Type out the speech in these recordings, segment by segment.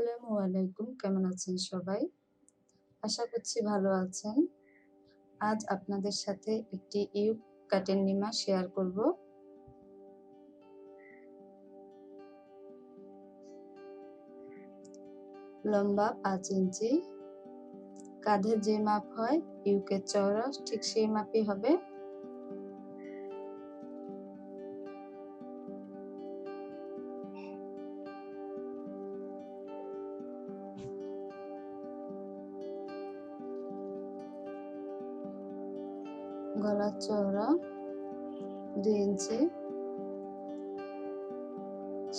আসসালামু আলাইকুম। কেমন আছেন সবাই? আশা করছি ভালো আছেন। আজ আপনাদের সাথে একটি ইউক কাটিং নিমা শেয়ার করব। লম্বা 5 ইঞ্চি, কাঁধের যে মাপ হয় ইউকের চওড়া ঠিক সেই মাপই হবে। গলার চওড়া 2 ইঞ্চি,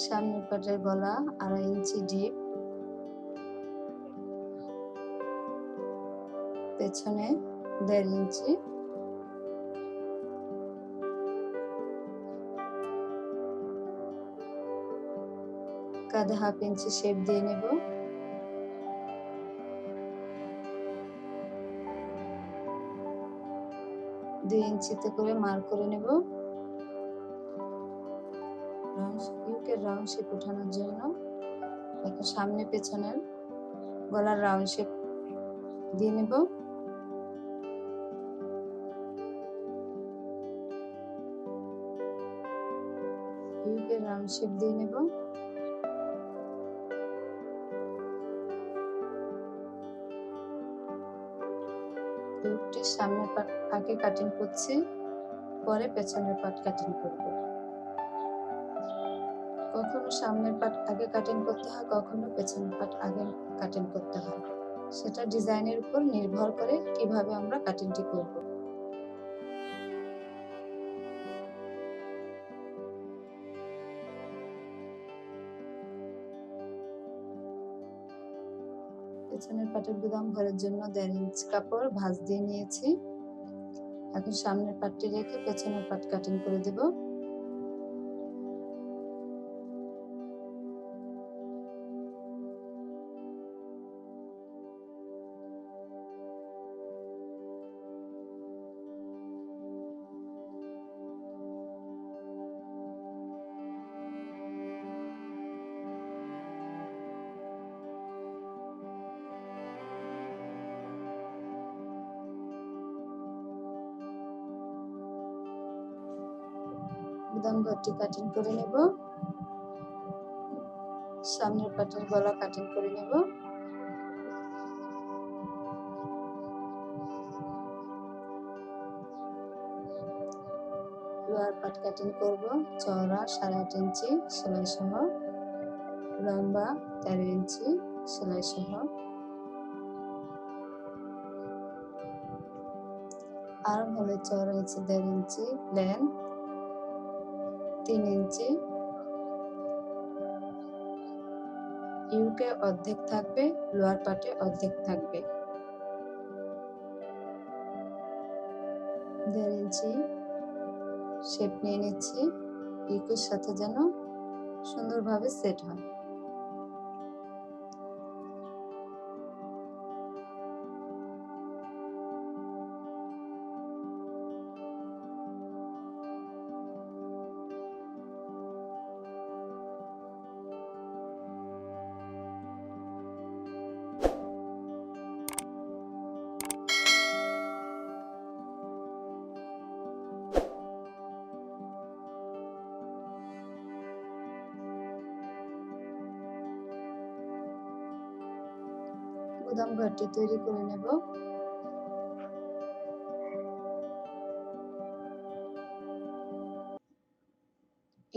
সামনের পাটের গলা 2.5 ইঞ্চি ডিপ, পেছনে 1.5 ইঞ্চি, কাঁধে 1/2 ইঞ্চি শেপ দিয়ে নেব। দুই ইঞ্চিতে করে মার্ক করে নেব ইউকের রাউন্ড শেপ ওঠানোর জন্য। এখন সামনে পেছনের গলার রাউন্ড শেপ দিয়ে নেব। ইউকের রাউন্ড শেপ দিয়ে নেব। ইউকটির সামনের পার্ট আগে কাটিং করছি, পরে পেছনের পার্ট কাটিং করব। কখনো সামনের পার্ট আগে কাটিং করতে হয়, কখনো পেছনের পার্ট আগে কাটিং করতে হয়। সেটা ডিজাইনের উপর নির্ভর করে কিভাবে আমরা কাটিংটি করব। পেছনের পাটের গুদাম ঘরের জন্য 1.5 ইঞ্চ কাপড় ভাঁজ দিয়ে নিয়েছি। এখন সামনের পাটটি রেখে পেছনের পাট কাটিং করে দেব। গুদাম ঘরটি কাটিং করে নেব। সামনের পাটের গলা কাটিং করে নেব। লোয়ার পাট কাটিং করব। চওড়া 8.5 ইঞ্চি সেলাই সহ, লম্বা 13 ইঞ্চি সেলাই সহ। আর্ম হলে চওড়া হচ্ছে 1.5 ইঞ্চি, প্লেন 3 ইঞ্চি। ইউকে অর্ধেক থাকবে, লোয়ার পাটে অর্ধেক থাকবে। 1.5 ইঞ্চি শেপ নিয়ে নিচ্ছি, ইউকের সাথে যেন সুন্দরভাবে সেট হয়। গুদাম ঘরটি তৈরি করে নেব।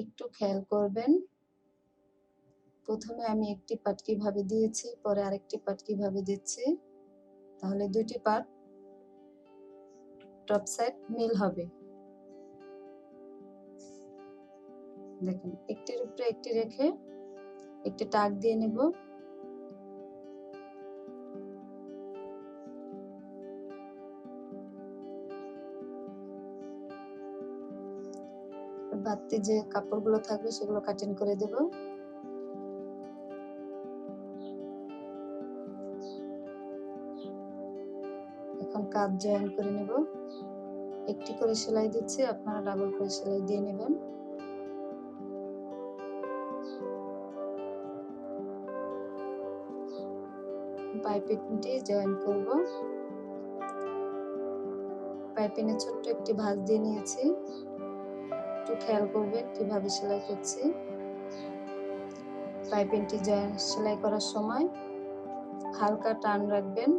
একটু খেয়াল করবেন, প্রথমে আমি একটি পাট কিভাবে দিয়েছি, পরে আরেকটি পাট কিভাবে দিচ্ছি, তাহলে দুটি পাট টপ সাইড মিল হবে। দেখুন, একটির উপরে একটি রেখে একটি টাক দিয়ে নেব। বাড়তি যে কাপড়গুলো থাকবে সেগুলো কাটিং করে দেব। এখন কাঁধ জয়েন করে নেব। একটি করে সেলাই দিচ্ছি, আপনারা ডাবল করে সেলাই দিয়ে নেবেন। পাইপিংটি জয়েন করব। পাইপিংয়ে ছোট্ট একটি ভাঁজ দিয়ে নিয়েছি, একটু খেয়াল করবেন কিভাবে সেলাই করছি। পাইপিংটি সেলাই করার সময় হালকা টান রাখবেন।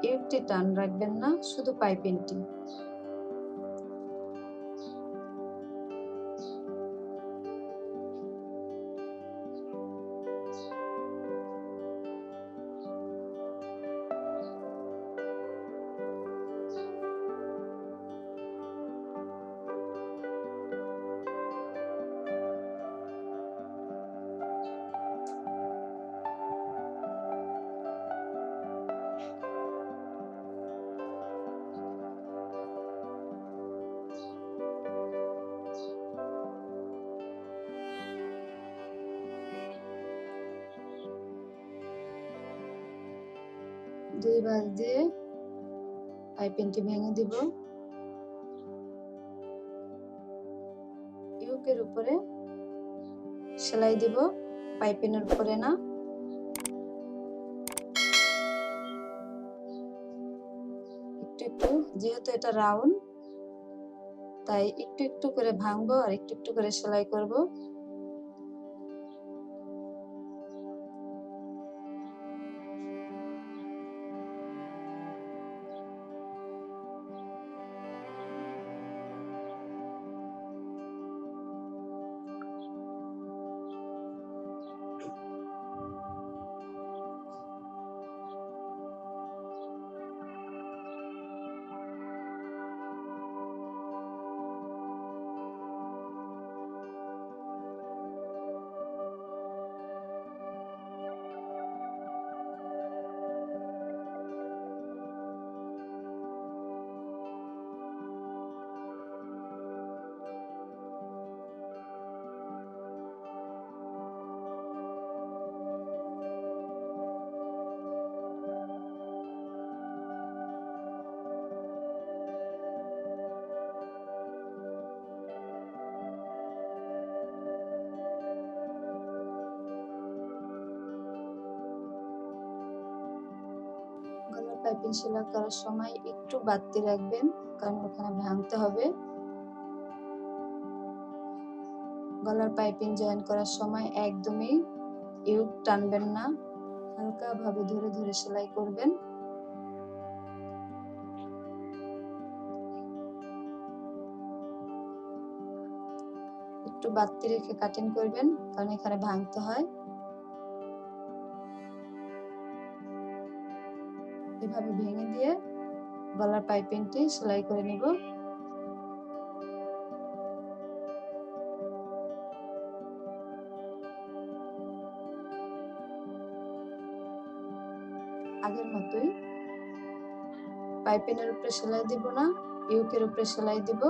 ইউকটি টান রাখবেন না, শুধু পাইপিংটি। দুই ভাঁজ দিয়ে পাইপিংটি ভেঙে দিব। ইউকের উপরে সেলাই দিব, পাইপিংয়ের উপরে না। একটু একটু, যেহেতু এটা রাউন্ড, তাই একটু একটু করে ভাঙবো আর একটু একটু করে সেলাই করব। গলার পাইপিং সেলাই করার সময় একটু বাড়তি রাখবেন, কারণ ওখানে ভাঙতে হবে। গলার পাইপিং জয়েন করার সময় একদমই ইউক টানবেন না, হালকা ভাবে ধরে ধরে সেলাই করবেন। একটু বাড়তি রেখে কাটিং করবেন, কারণ এখানে ভাঙতে হয়। এভাবে ভেঙে দিয়ে গলার পাইপিংটি সেলাই করে নিব। আগের মতোই পাইপিংয়ের উপরে সেলাই দিব না, ইউকের উপরে সেলাই দিব।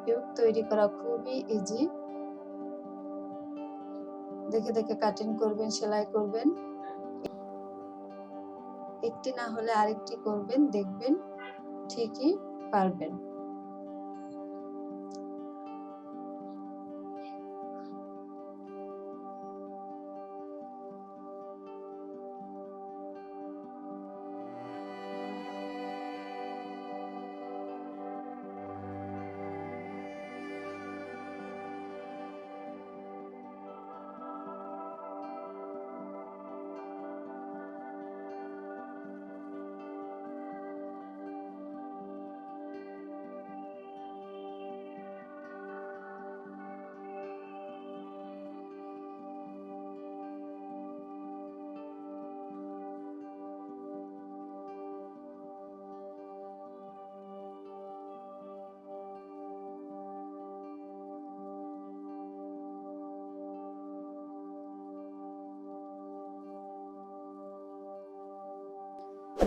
ইউক তৈরি করা খুবই ইজি। দেখে দেখে কাটিং করবেন, সেলাই করবেন। একটি না হলে আরেকটি করবেন, দেখবেন ঠিকই পারবেন।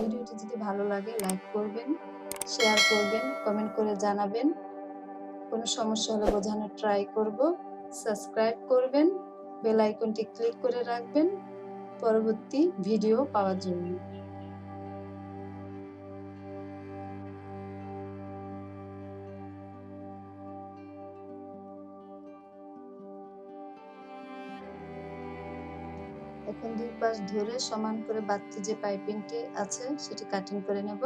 ভিডিওটি যদি ভালো লাগে লাইক করবেন, শেয়ার করবেন, কমেন্ট করে জানাবেন। কোনো সমস্যা হলে বোঝানোর ট্রাই করব। সাবস্ক্রাইব করবেন। বেল আইকনটি ক্লিক করে রাখবেন পরবর্তী ভিডিও পাওয়ার জন্য। এখন দুই পাশ ধরে সমান করে বাড়তি যে পাইপিংটি আছে সেটি কাটিং করে নেব।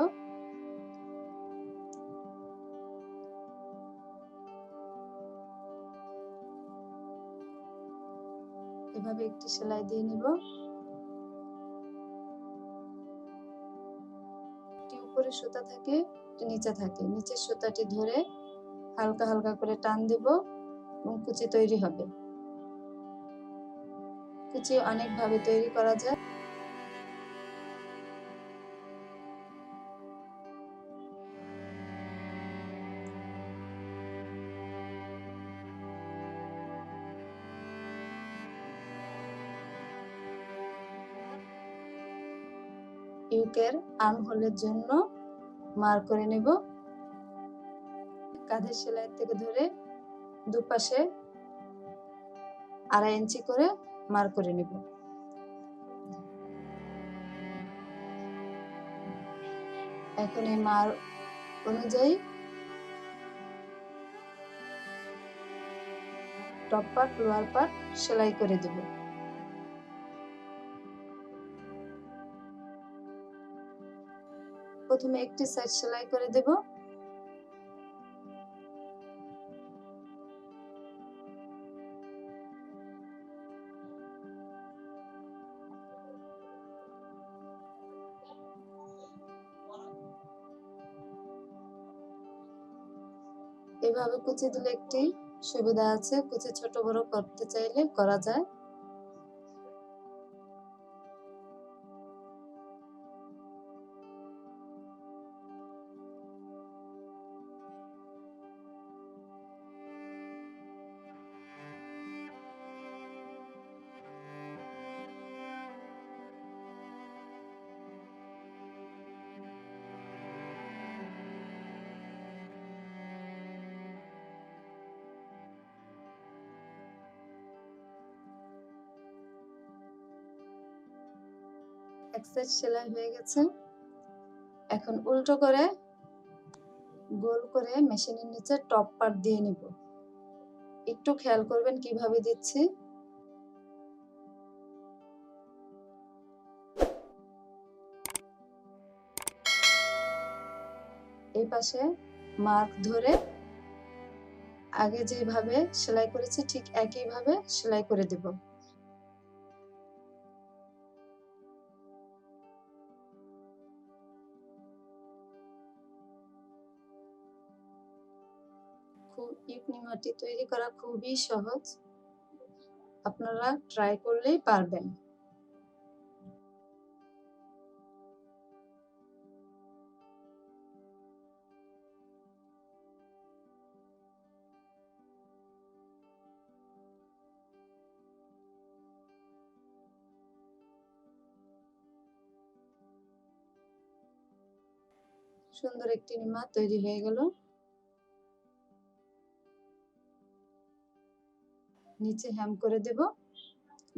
এভাবে একটি সেলাই দিয়ে নিব। একটি উপরে সুতা থাকে, একটি নিচে থাকে। নিচের সুতাটি ধরে হালকা হালকা করে টান দেব এবং কুচি তৈরি হবে। কুচি অনেকভাবে তৈরি করা যায়। ইউকের আর্মহোলের জন্য মার্ক করে নেব। কাঁধের সেলাই থেকে ধরে দুপাশে 2.5 ইঞ্চি করে মার্ক করে নেব। এখন এই মার্ক অনুযায়ী টপ পার্ট লোয়ার পার্ট সেলাই করে দেব। প্রথমে একটি সাইড সেলাই করে দেব। এভাবে কুচি দিলে একটি সুবিধা আছে, কুচি ছোট বড় করতে চাইলে করা যায়। এক সাইড সেলাই হয়ে গেছে। এখন উল্টো করে গোল করে মেশিনের নিচে টপ পার্ট দিয়ে নিব। একটু খেয়াল করবেন কিভাবে দিচ্ছি। এই পাশে মার্ক ধরে আগে যেভাবে সেলাই করেছি ঠিক একইভাবে সেলাই করে দেব। ইউকনিমাটি তৈরি করা খুবই সহজ, আপনারা ট্রাই করলেই পারবেন। সুন্দর একটি নিমা তৈরি হয়ে গেল। নিচে হেম করে দেব।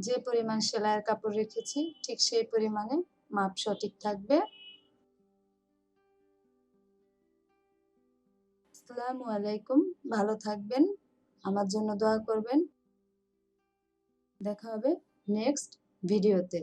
যে পরিমাণ সেলাইয়ের কাপড় রেখেছি ঠিক সেই পরিমাণে মাপ সঠিক থাকবে। আসসালামু আলাইকুম, ভালো থাকবেন, আমার জন্য দোয়া করবেন। দেখা হবে নেক্সট ভিডিওতে।